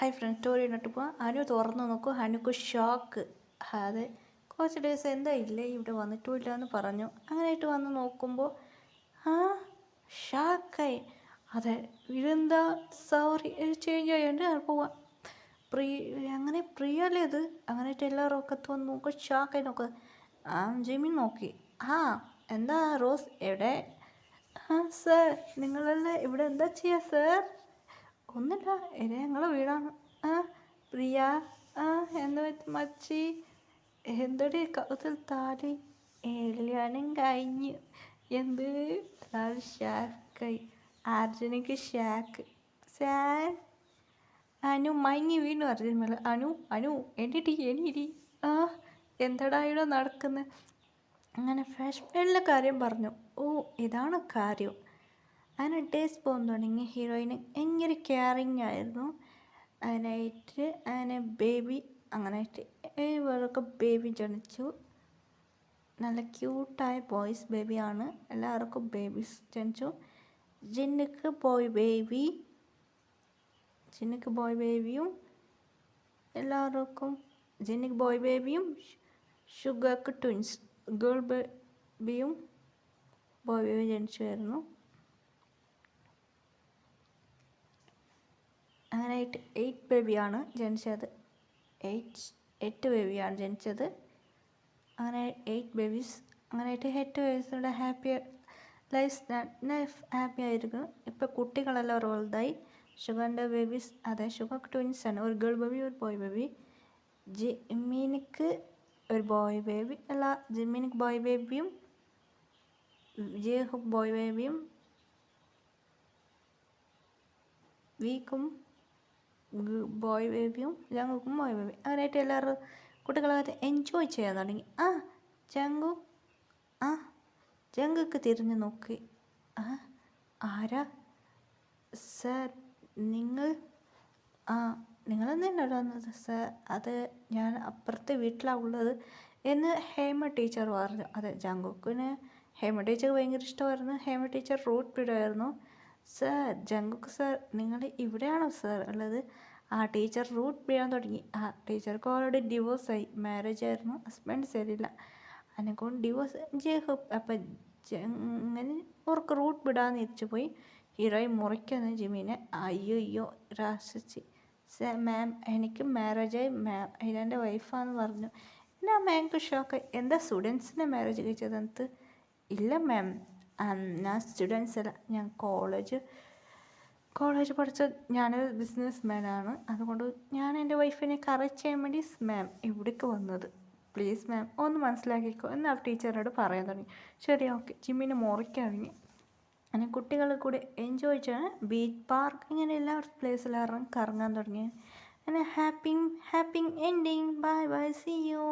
Hi friends, story ഇട്ടിട്ട് പോവാം. അനു തുറന്നു നോക്കും. അനുക്ക് ഷോക്ക്. അത് കുറച്ച് ദിവസം എന്താ ഇല്ലേ ഇവിടെ വന്നിട്ടുമില്ല എന്ന് പറഞ്ഞു. അങ്ങനെയായിട്ട് വന്ന് നോക്കുമ്പോൾ ആ ഷാക്കായി. അതെ, ഇതെന്താ സോറി ചേഞ്ച് ആയതുകൊണ്ട് പോവാം. അങ്ങനെ പ്രിയല്ലേ ഇത്. അങ്ങനെയായിട്ട് എല്ലാവരും ഒക്കെ വന്ന് നോക്കും. ഷാക്കായി നോക്കുക. ജിമിൻ നോക്കി. എന്താ റോസ് എവിടെ? സർ നിങ്ങളെല്ലാം ഇവിടെ എന്താ ചെയ്യുക സർ? ഒന്നുമില്ല, ഇത് ഞങ്ങളെ വീടാണ്. പ്രിയ, എന്താ മച്ചി, എന്തൊരു കൗതൽ താലി കല്യാണം കഴിഞ്ഞു. എന്ത് ഷാക്കായി. അർജുനക്ക് ഷാക്ക്. സാർ അനു മയങ്ങി വീണു. അർജുൻ മേലെ അനു അനു എണീടി. എന്താടാ ഇവിടെ നടക്കുന്നത്? അങ്ങനെ ഫ്ലാഷ് കാര്യം പറഞ്ഞു. ഇതാണ് കാര്യം. അങ്ങനെ ഡേയ്സ് പോകാൻ തുടങ്ങി. ഹീറോയിന് ഭയങ്കര കെയറിങ് ആയിരുന്നു. അതിനായിട്ട് അങ്ങനെ ബേബി അങ്ങനെയായിട്ട് ഇവരൊക്കെ ബേബി ജനിച്ചു. നല്ല ക്യൂട്ടായ ബോയ്സ് ബേബിയാണ്. എല്ലാവർക്കും ബേബീസ് ജനിച്ചു. ജിന്നുക്ക് ബോയ് ബേബിയും എല്ലാവർക്കും ജിന്നുക്ക് ബോയ് ബേബിയും ഷുഗർക്ക് ട്വിൻസ് ഗേൾ ബേബിയും ബോയ് ബേബി ജനിച്ചുമായിരുന്നു. അങ്ങനെയായിട്ട് 8 ബേബിയാണ് ജനിച്ചത്. 8 ബേബിയാണ് ജനിച്ചത്. അങ്ങനെ 8 ബേബീസ്. അങ്ങനെയായിട്ട് 8 വയസ്സുള്ള ഹാപ്പി ലൈഫ് ഹാപ്പി ആയിരിക്കും. ഇപ്പോൾ കുട്ടികളെല്ലാം വലുതായി. ഷുഗറിൻ്റെ ബേബീസ്, അതെ ഷുഗർ ട്വിൻസാണ്. ഒരു ഗേൾ ബേബി ഒരു ബോയ് ബേബി. ജിമ്മിനിക്ക് ഒരു ബോയ് ബേബി അല്ല, ജിമ്മിനിക്ക് ബോയ് ബേബിയും ജേഹുബ് ബോയ് ബേബിയും വീക്കും ബോയ് ബേബിയും ജങ്കുക്കും ബോയ് ബേബി. അങ്ങനെയായിട്ട് എല്ലാവരും കുട്ടികളൊക്കെ എൻജോയ് ചെയ്യാൻ തുടങ്ങി. ജങ്കുക്ക് തിരിഞ്ഞു നോക്കി. ആരാ സർ? നിങ്ങളെന്താണ് വന്നത് സർ? അത് ഞാൻ അപ്പുറത്തെ വീട്ടിലാണ് ഉള്ളത് എന്ന് ഹേമ ടീച്ചർ പറഞ്ഞു. അതെ, ജങ്കുക്കിന് ഹേമ ടീച്ചർ ഭയങ്കര ഇഷ്ടമായിരുന്നു. ഹേമ ടീച്ചർ റൂട്ട് പിടുമായിരുന്നു. സർ, ജങ്കുക്ക് സർ നിങ്ങൾ ഇവിടെയാണോ സർ ഉള്ളത്? ടീച്ചർ റൂട്ട് പിഴാൻ തുടങ്ങി. ടീച്ചർക്ക് ഓൾറെഡി ഡിവോഴ്സായി, മാരേജ് ആയിരുന്നു. ഹസ്ബൻഡ് ശരിയില്ല, അതിനെക്കൊണ്ട് ഡിവോഴ്സ്. അപ്പം അങ്ങനെ അവർക്ക് റൂട്ട് വിടാൻ തിരിച്ചു പോയി. ഹീറോയി മുറിക്കുന്ന ജിമ്മിനെ അയ്യോ രാശിച്ച്. മാം എനിക്ക് മാരേജായി, മാം ഇതെൻ്റെ വൈഫാന്ന് പറഞ്ഞു. എന്നാ മാംക്ക് ഷോക്കായി. എന്താ സ്റ്റുഡൻസിനെ മാരേജ് കഴിച്ചതെന്ന്? ഇല്ല മാം, ഞാൻ സ്റ്റുഡൻസ് അല്ല, ഞാൻ കോളേജ് പഠിച്ച ഞാനൊരു ബിസിനസ് മാനാണ്. അതുകൊണ്ട് ഞാൻ എൻ്റെ വൈഫിനെ കറക്റ്റ് ചെയ്യാൻ വേണ്ടി മാം ഇവിടേക്ക് വന്നത്. പ്ലീസ് മാം ഒന്ന് മനസ്സിലാക്കിക്കോ എന്ന് ആ ടീച്ചറോട് പറയാൻ തുടങ്ങി. ശരി, ഓക്കെ. ജിമ്മിനെ മുറിക്കഴിഞ്ഞ് അങ്ങനെ കുട്ടികൾ കൂടെ എൻജോയ് ചെയ്യാൻ ബീച്ച് പാർക്ക് ഇങ്ങനെ എല്ലാ പ്ലേസിലും കറങ്ങാൻ തുടങ്ങി. അങ്ങനെ happy ending. Bye see U.